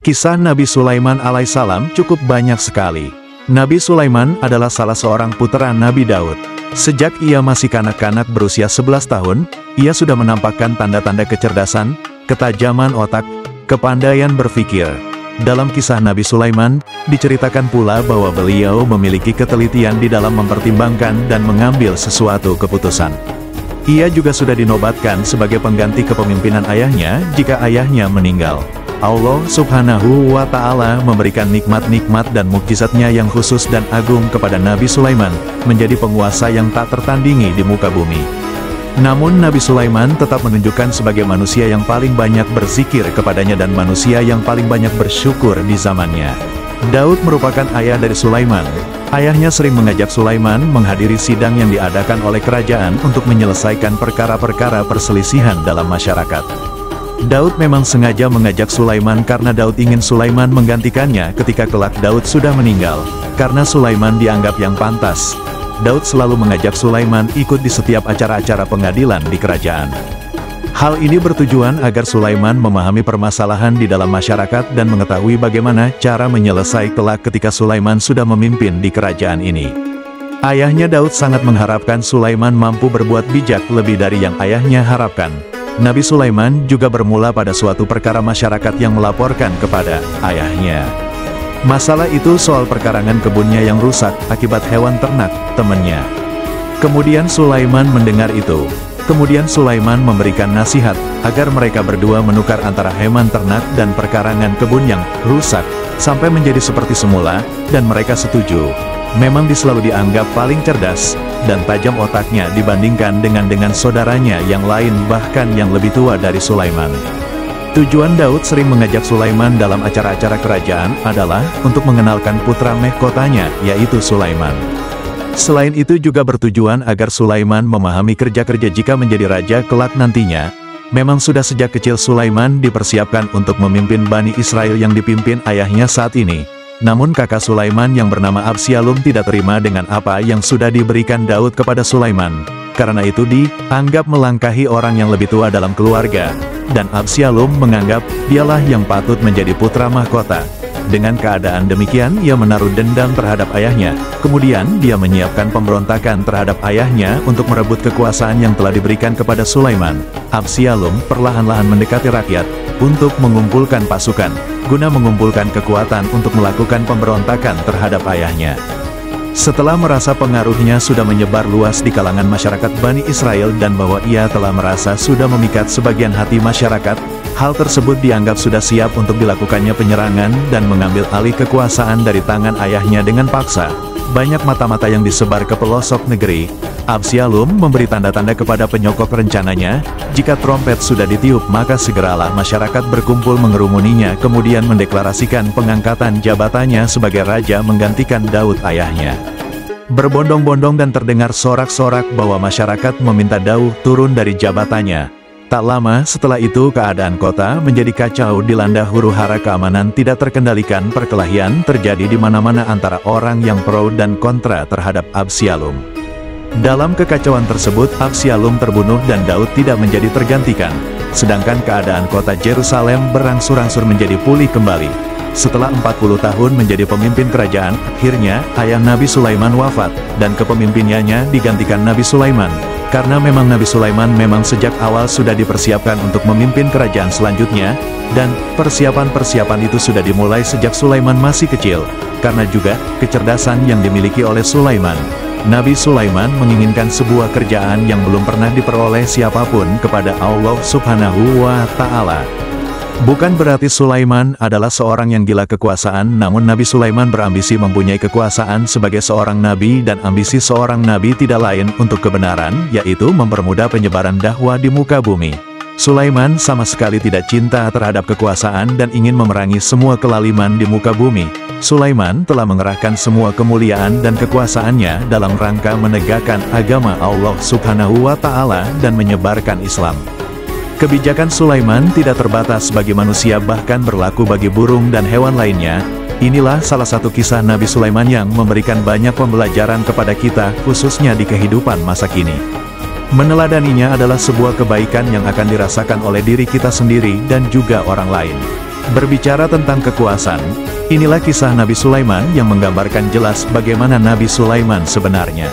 Kisah Nabi Sulaiman alaihissalam cukup banyak sekali. Nabi Sulaiman adalah salah seorang putra Nabi Daud. Sejak ia masih kanak-kanak berusia 11 tahun, ia sudah menampakkan tanda-tanda kecerdasan, ketajaman otak, kepandaian berpikir. Dalam kisah Nabi Sulaiman, diceritakan pula bahwa beliau memiliki ketelitian di dalam mempertimbangkan dan mengambil sesuatu keputusan. Ia juga sudah dinobatkan sebagai pengganti kepemimpinan ayahnya jika ayahnya meninggal. Allah Subhanahu wa Ta'ala memberikan nikmat-nikmat dan mukjizatnya yang khusus dan agung kepada Nabi Sulaiman, menjadi penguasa yang tak tertandingi di muka bumi. Namun Nabi Sulaiman tetap menunjukkan sebagai manusia yang paling banyak berzikir kepadanya dan manusia yang paling banyak bersyukur di zamannya. Daud merupakan ayah dari Sulaiman. Ayahnya sering mengajak Sulaiman menghadiri sidang yang diadakan oleh kerajaan untuk menyelesaikan perkara-perkara perselisihan dalam masyarakat. Daud memang sengaja mengajak Sulaiman karena Daud ingin Sulaiman menggantikannya ketika kelak Daud sudah meninggal. Karena Sulaiman dianggap yang pantas, Daud selalu mengajak Sulaiman ikut di setiap acara-acara pengadilan di kerajaan. Hal ini bertujuan agar Sulaiman memahami permasalahan di dalam masyarakat dan mengetahui bagaimana cara menyelesaikan kelak ketika Sulaiman sudah memimpin di kerajaan ini. Ayahnya Daud sangat mengharapkan Sulaiman mampu berbuat bijak lebih dari yang ayahnya harapkan. Nabi Sulaiman juga bermula pada suatu perkara masyarakat yang melaporkan kepada ayahnya. Masalah itu soal perkarangan kebunnya yang rusak akibat hewan ternak temannya. Kemudian Sulaiman mendengar itu. Kemudian Sulaiman memberikan nasihat agar mereka berdua menukar antara hewan ternak dan perkarangan kebun yang rusak sampai menjadi seperti semula, dan mereka setuju. Memang dia selalu dianggap paling cerdas dan tajam otaknya dibandingkan dengan saudaranya yang lain, bahkan yang lebih tua dari Sulaiman. Tujuan Daud sering mengajak Sulaiman dalam acara-acara kerajaan adalah untuk mengenalkan putra mahkotanya, yaitu Sulaiman. Selain itu juga bertujuan agar Sulaiman memahami kerja-kerja jika menjadi raja kelak nantinya. Memang sudah sejak kecil Sulaiman dipersiapkan untuk memimpin Bani Israel yang dipimpin ayahnya saat ini. Namun kakak Sulaiman yang bernama Absyalum tidak terima dengan apa yang sudah diberikan Daud kepada Sulaiman. Karena itu dianggap melangkahi orang yang lebih tua dalam keluarga, dan Absyalum menganggap dialah yang patut menjadi putra mahkota. Dengan keadaan demikian, ia menaruh dendam terhadap ayahnya. Kemudian dia menyiapkan pemberontakan terhadap ayahnya untuk merebut kekuasaan yang telah diberikan kepada Sulaiman. Absyalum perlahan-lahan mendekati rakyat untuk mengumpulkan pasukan, guna mengumpulkan kekuatan untuk melakukan pemberontakan terhadap ayahnya. Setelah merasa pengaruhnya sudah menyebar luas di kalangan masyarakat Bani Israel dan bahwa ia telah merasa sudah memikat sebagian hati masyarakat, hal tersebut dianggap sudah siap untuk dilakukannya penyerangan dan mengambil alih kekuasaan dari tangan ayahnya dengan paksa. Banyak mata-mata yang disebar ke pelosok negeri. Absyalum memberi tanda-tanda kepada penyokong rencananya. Jika trompet sudah ditiup, maka segeralah masyarakat berkumpul mengerumuninya, kemudian mendeklarasikan pengangkatan jabatannya sebagai raja menggantikan Daud ayahnya. Berbondong-bondong dan terdengar sorak-sorak bahwa masyarakat meminta Daud turun dari jabatannya. Tak lama setelah itu keadaan kota menjadi kacau, dilanda huru-hara, keamanan tidak terkendalikan, perkelahian terjadi di mana-mana antara orang yang pro dan kontra terhadap Absyalum. Dalam kekacauan tersebut, Absyalum terbunuh dan Daud tidak menjadi tergantikan. Sedangkan keadaan kota Yerusalem berangsur-angsur menjadi pulih kembali. Setelah 40 tahun menjadi pemimpin kerajaan, akhirnya ayah Nabi Sulaiman wafat, dan kepemimpinannya digantikan Nabi Sulaiman. Karena memang Nabi Sulaiman memang sejak awal sudah dipersiapkan untuk memimpin kerajaan selanjutnya, dan persiapan-persiapan itu sudah dimulai sejak Sulaiman masih kecil. Karena juga kecerdasan yang dimiliki oleh Sulaiman, Nabi Sulaiman menginginkan sebuah kerjaan yang belum pernah diperoleh siapapun kepada Allah Subhanahu wa Ta'ala. Bukan berarti Sulaiman adalah seorang yang gila kekuasaan, namun Nabi Sulaiman berambisi mempunyai kekuasaan sebagai seorang nabi, dan ambisi seorang nabi tidak lain untuk kebenaran, yaitu mempermudah penyebaran dakwah di muka bumi. Sulaiman sama sekali tidak cinta terhadap kekuasaan dan ingin memerangi semua kelaliman di muka bumi. Sulaiman telah mengerahkan semua kemuliaan dan kekuasaannya dalam rangka menegakkan agama Allah Subhanahu wa Ta'ala dan menyebarkan Islam. Kebijakan Sulaiman tidak terbatas bagi manusia, bahkan berlaku bagi burung dan hewan lainnya. Inilah salah satu kisah Nabi Sulaiman yang memberikan banyak pembelajaran kepada kita, khususnya di kehidupan masa kini. Meneladaninya adalah sebuah kebaikan yang akan dirasakan oleh diri kita sendiri dan juga orang lain. Berbicara tentang kekuasaan, inilah kisah Nabi Sulaiman yang menggambarkan jelas bagaimana Nabi Sulaiman sebenarnya.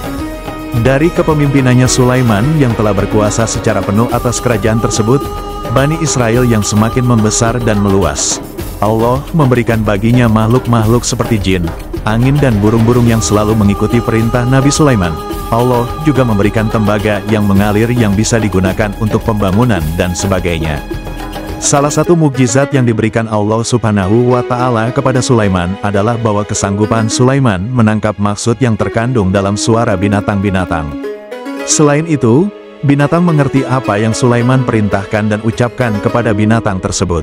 Dari kepemimpinannya Sulaiman yang telah berkuasa secara penuh atas kerajaan tersebut, Bani Israel yang semakin membesar dan meluas. Allah memberikan baginya makhluk-makhluk seperti jin, angin dan burung-burung yang selalu mengikuti perintah Nabi Sulaiman. Allah juga memberikan tembaga yang mengalir yang bisa digunakan untuk pembangunan dan sebagainya. Salah satu mukjizat yang diberikan Allah Subhanahu wa Ta'ala kepada Sulaiman adalah bahwa kesanggupan Sulaiman menangkap maksud yang terkandung dalam suara binatang-binatang. Selain itu, binatang mengerti apa yang Sulaiman perintahkan dan ucapkan kepada binatang tersebut.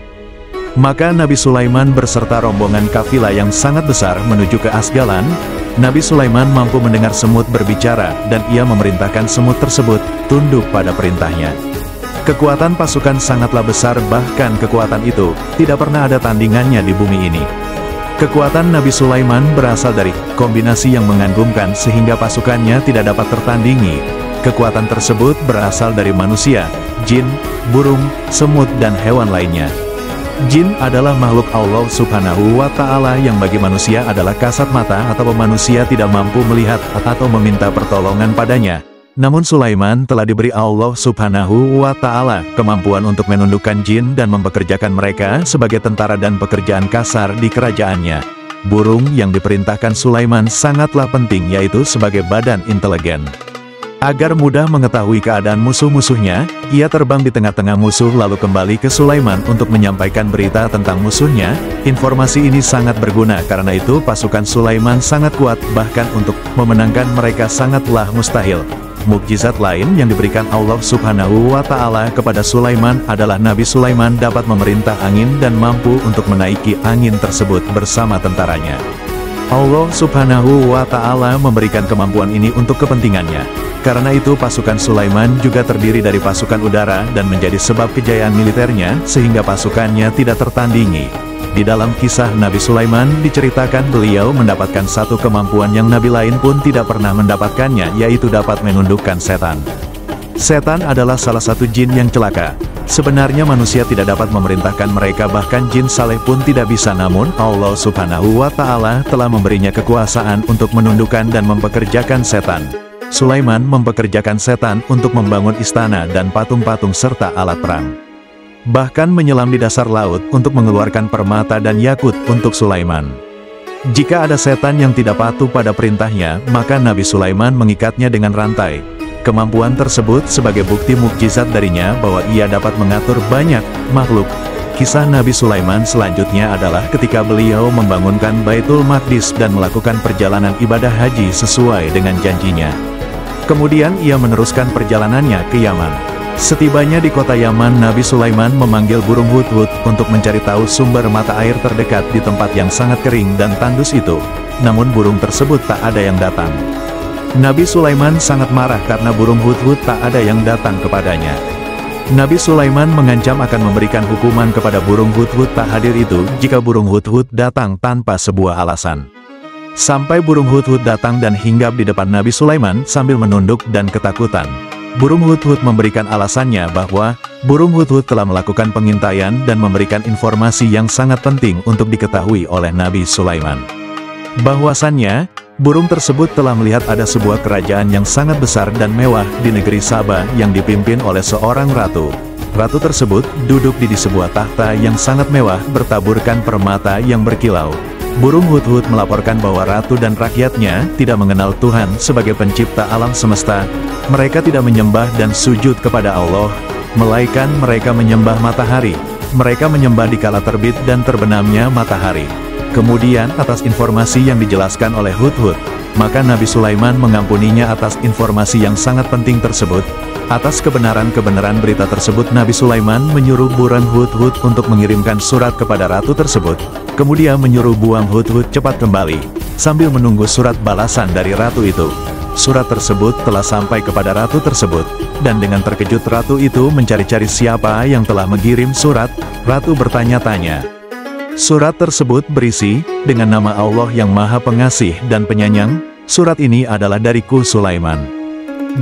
Maka Nabi Sulaiman berserta rombongan kafilah yang sangat besar menuju ke Asgalan. Nabi Sulaiman mampu mendengar semut berbicara dan ia memerintahkan semut tersebut tunduk pada perintahnya. Kekuatan pasukan sangatlah besar, bahkan kekuatan itu tidak pernah ada tandingannya di bumi ini. Kekuatan Nabi Sulaiman berasal dari kombinasi yang mengagumkan sehingga pasukannya tidak dapat tertandingi. Kekuatan tersebut berasal dari manusia, jin, burung, semut dan hewan lainnya. Jin adalah makhluk Allah Subhanahu wa Ta'ala yang bagi manusia adalah kasat mata atau manusia tidak mampu melihat atau meminta pertolongan padanya. Namun Sulaiman telah diberi Allah Subhanahu wa Ta'ala kemampuan untuk menundukkan jin dan mempekerjakan mereka sebagai tentara dan pekerjaan kasar di kerajaannya. Burung yang diperintahkan Sulaiman sangatlah penting, yaitu sebagai badan intelijen. Agar mudah mengetahui keadaan musuh-musuhnya, ia terbang di tengah-tengah musuh lalu kembali ke Sulaiman untuk menyampaikan berita tentang musuhnya. Informasi ini sangat berguna karena itu pasukan Sulaiman sangat kuat, bahkan untuk memenangkan mereka sangatlah mustahil. Mukjizat lain yang diberikan Allah Subhanahu wa Ta'ala kepada Sulaiman adalah Nabi Sulaiman dapat memerintah angin dan mampu untuk menaiki angin tersebut bersama tentaranya. Allah Subhanahu wa Ta'ala memberikan kemampuan ini untuk kepentingannya. Karena itu pasukan Sulaiman juga terdiri dari pasukan udara dan menjadi sebab kejayaan militernya sehingga pasukannya tidak tertandingi. Di dalam kisah Nabi Sulaiman diceritakan beliau mendapatkan satu kemampuan yang nabi lain pun tidak pernah mendapatkannya, yaitu dapat menundukkan setan. Setan adalah salah satu jin yang celaka. Sebenarnya manusia tidak dapat memerintahkan mereka, bahkan jin saleh pun tidak bisa, namun Allah Subhanahu wa Ta'ala telah memberinya kekuasaan untuk menundukkan dan mempekerjakan setan. Sulaiman mempekerjakan setan untuk membangun istana dan patung-patung serta alat perang. Bahkan menyelam di dasar laut untuk mengeluarkan permata dan yakut untuk Sulaiman. Jika ada setan yang tidak patuh pada perintahnya, maka Nabi Sulaiman mengikatnya dengan rantai. Kemampuan tersebut sebagai bukti mukjizat darinya bahwa ia dapat mengatur banyak makhluk. Kisah Nabi Sulaiman selanjutnya adalah ketika beliau membangunkan Baitul Maqdis dan melakukan perjalanan ibadah haji sesuai dengan janjinya. Kemudian ia meneruskan perjalanannya ke Yaman. Setibanya di kota Yaman, Nabi Sulaiman memanggil burung hudhud untuk mencari tahu sumber mata air terdekat di tempat yang sangat kering dan tandus itu. Namun burung tersebut tak ada yang datang. Nabi Sulaiman sangat marah karena burung hudhud tak ada yang datang kepadanya. Nabi Sulaiman mengancam akan memberikan hukuman kepada burung hudhud tak hadir itu jika burung hudhud datang tanpa sebuah alasan. Sampai burung hudhud datang dan hinggap di depan Nabi Sulaiman sambil menunduk dan ketakutan. Burung hudhud memberikan alasannya bahwa burung hudhud telah melakukan pengintaian dan memberikan informasi yang sangat penting untuk diketahui oleh Nabi Sulaiman. Bahwasannya, burung tersebut telah melihat ada sebuah kerajaan yang sangat besar dan mewah di negeri Sabah yang dipimpin oleh seorang ratu. Ratu tersebut duduk di sebuah takhta yang sangat mewah bertaburkan permata yang berkilau. Burung hudhud melaporkan bahwa ratu dan rakyatnya tidak mengenal Tuhan sebagai pencipta alam semesta. Mereka tidak menyembah dan sujud kepada Allah, melainkan mereka menyembah matahari. Mereka menyembah di kala terbit dan terbenamnya matahari. Kemudian atas informasi yang dijelaskan oleh hudhud, maka Nabi Sulaiman mengampuninya atas informasi yang sangat penting tersebut. Atas kebenaran-kebenaran berita tersebut, Nabi Sulaiman menyuruh burung hudhud untuk mengirimkan surat kepada ratu tersebut. Kemudian menyuruh buang hudhud cepat kembali, sambil menunggu surat balasan dari ratu itu. Surat tersebut telah sampai kepada ratu tersebut, dan dengan terkejut ratu itu mencari-cari siapa yang telah mengirim surat. Ratu bertanya-tanya. Surat tersebut berisi, dengan nama Allah yang Maha Pengasih dan Penyayang, surat ini adalah dariku Sulaiman.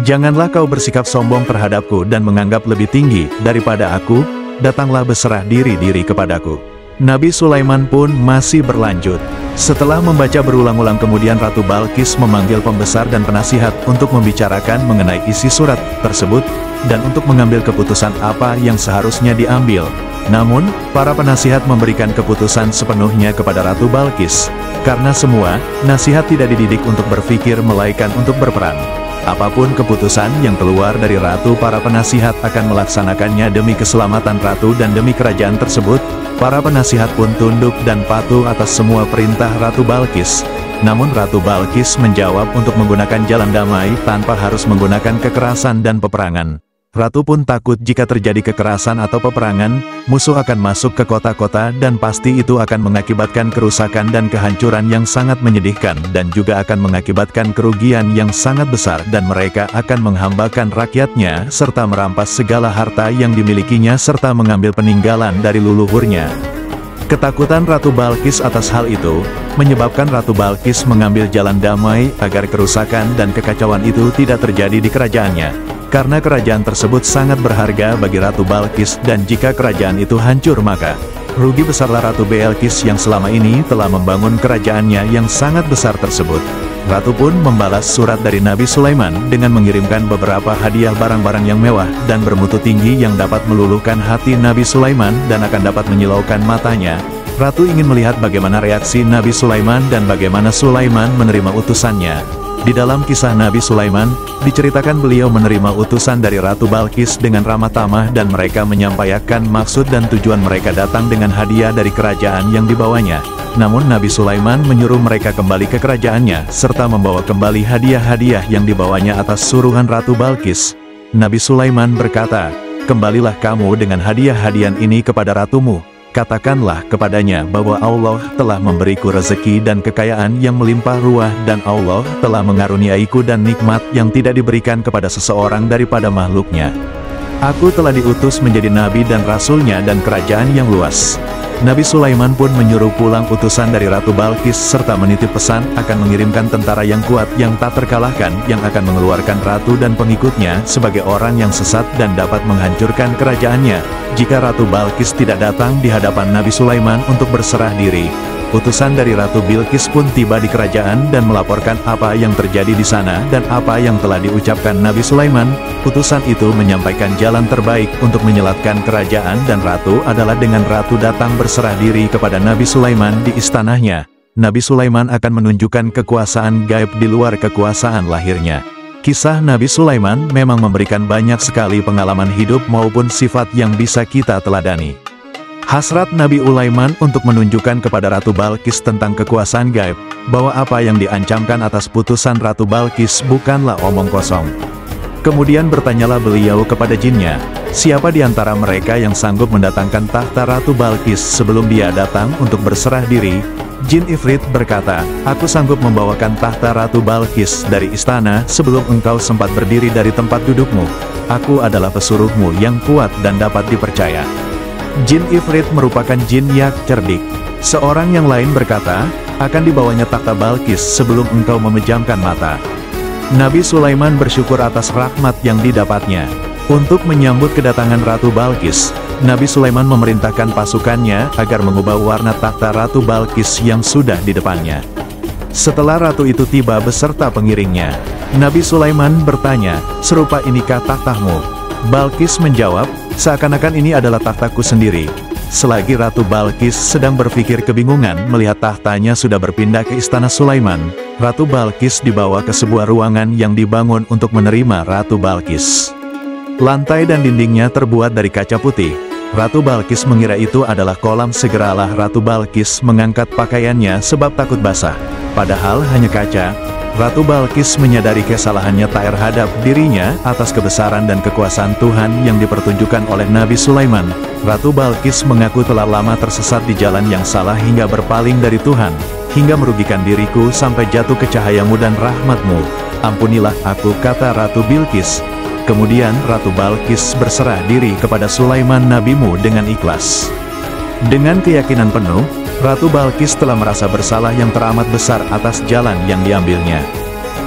Janganlah kau bersikap sombong terhadapku dan menganggap lebih tinggi daripada aku, datanglah berserah diri kepadaku. Nabi Sulaiman pun masih berlanjut. Setelah membaca berulang-ulang kemudian Ratu Balqis memanggil pembesar dan penasihat untuk membicarakan mengenai isi surat tersebut, dan untuk mengambil keputusan apa yang seharusnya diambil. Namun, para penasihat memberikan keputusan sepenuhnya kepada Ratu Balqis, karena semua nasihat tidak dididik untuk berpikir melainkan untuk berperang. Apapun keputusan yang keluar dari ratu, para penasihat akan melaksanakannya demi keselamatan ratu dan demi kerajaan tersebut. Para penasihat pun tunduk dan patuh atas semua perintah Ratu Balqis. Namun Ratu Balqis menjawab untuk menggunakan jalan damai tanpa harus menggunakan kekerasan dan peperangan. Ratu pun takut jika terjadi kekerasan atau peperangan, musuh akan masuk ke kota-kota dan pasti itu akan mengakibatkan kerusakan dan kehancuran yang sangat menyedihkan dan juga akan mengakibatkan kerugian yang sangat besar dan mereka akan menghambakan rakyatnya serta merampas segala harta yang dimilikinya serta mengambil peninggalan dari leluhurnya. Ketakutan Ratu Balqis atas hal itu, menyebabkan Ratu Balqis mengambil jalan damai agar kerusakan dan kekacauan itu tidak terjadi di kerajaannya. Karena kerajaan tersebut sangat berharga bagi Ratu Balqis dan jika kerajaan itu hancur maka rugi besarlah Ratu Balqis yang selama ini telah membangun kerajaannya yang sangat besar tersebut. Ratu pun membalas surat dari Nabi Sulaiman dengan mengirimkan beberapa hadiah barang-barang yang mewah dan bermutu tinggi yang dapat meluluhkan hati Nabi Sulaiman dan akan dapat menyilaukan matanya. Ratu ingin melihat bagaimana reaksi Nabi Sulaiman dan bagaimana Sulaiman menerima utusannya. Di dalam kisah Nabi Sulaiman, diceritakan beliau menerima utusan dari Ratu Balqis dengan ramah tamah dan mereka menyampaikan maksud dan tujuan mereka datang dengan hadiah dari kerajaan yang dibawanya. Namun Nabi Sulaiman menyuruh mereka kembali ke kerajaannya, serta membawa kembali hadiah-hadiah yang dibawanya atas suruhan Ratu Balqis. Nabi Sulaiman berkata, "Kembalilah kamu dengan hadiah-hadiah ini kepada ratumu. Katakanlah kepadanya bahwa Allah telah memberiku rezeki dan kekayaan yang melimpah ruah dan Allah telah mengaruniaiku dan nikmat yang tidak diberikan kepada seseorang daripada makhluknya. Aku telah diutus menjadi nabi dan rasulnya dan kerajaan yang luas." Nabi Sulaiman pun menyuruh pulang utusan dari Ratu Balqis serta menitip pesan akan mengirimkan tentara yang kuat yang tak terkalahkan yang akan mengeluarkan ratu dan pengikutnya sebagai orang yang sesat dan dapat menghancurkan kerajaannya jika Ratu Balqis tidak datang di hadapan Nabi Sulaiman untuk berserah diri. Utusan dari Ratu Bilqis pun tiba di kerajaan dan melaporkan apa yang terjadi di sana dan apa yang telah diucapkan Nabi Sulaiman. Utusan itu menyampaikan jalan terbaik untuk menyelatkan kerajaan dan ratu adalah dengan ratu datang berserah diri kepada Nabi Sulaiman di istananya. Nabi Sulaiman akan menunjukkan kekuasaan gaib di luar kekuasaan lahirnya. Kisah Nabi Sulaiman memang memberikan banyak sekali pengalaman hidup maupun sifat yang bisa kita teladani. Hasrat Nabi Sulaiman untuk menunjukkan kepada Ratu Balqis tentang kekuasaan gaib, bahwa apa yang diancamkan atas putusan Ratu Balqis bukanlah omong kosong. Kemudian bertanyalah beliau kepada jinnya, siapa di antara mereka yang sanggup mendatangkan tahta Ratu Balqis sebelum dia datang untuk berserah diri? Jin Ifrit berkata, aku sanggup membawakan tahta Ratu Balqis dari istana sebelum engkau sempat berdiri dari tempat dudukmu. Aku adalah pesuruhmu yang kuat dan dapat dipercaya. Jin Ifrit merupakan jin yang cerdik. Seorang yang lain berkata, akan dibawanya takhta Balqis sebelum engkau memejamkan mata. Nabi Sulaiman bersyukur atas rahmat yang didapatnya. Untuk menyambut kedatangan Ratu Balqis, Nabi Sulaiman memerintahkan pasukannya agar mengubah warna takhta Ratu Balqis yang sudah di depannya. Setelah ratu itu tiba beserta pengiringnya, Nabi Sulaiman bertanya, serupa inikah takhtamu? Balqis menjawab, seakan-akan ini adalah takhtaku sendiri. Selagi Ratu Balqis sedang berpikir kebingungan melihat tahtanya sudah berpindah ke istana Sulaiman, Ratu Balqis dibawa ke sebuah ruangan yang dibangun untuk menerima Ratu Balqis. Lantai dan dindingnya terbuat dari kaca putih. Ratu Balqis mengira itu adalah kolam. Segeralah Ratu Balqis mengangkat pakaiannya sebab takut basah. Padahal hanya kaca. Ratu Balqis menyadari kesalahannya terhadap dirinya atas kebesaran dan kekuasaan Tuhan yang dipertunjukkan oleh Nabi Sulaiman. Ratu Balqis mengaku telah lama tersesat di jalan yang salah hingga berpaling dari Tuhan, hingga merugikan diriku sampai jatuh ke cahayamu dan rahmatmu. Ampunilah aku, kata Ratu Bilqis. Kemudian Ratu Balqis berserah diri kepada Sulaiman nabimu dengan ikhlas. Dengan keyakinan penuh, Ratu Balqis telah merasa bersalah yang teramat besar atas jalan yang diambilnya.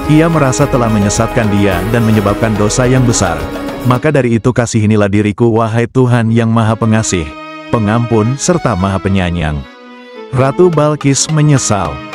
Ia merasa telah menyesatkan dia dan menyebabkan dosa yang besar. Maka dari itu kasihinilah diriku wahai Tuhan yang Maha Pengasih. pengampun serta maha penyayang. Ratu Balkis menyesal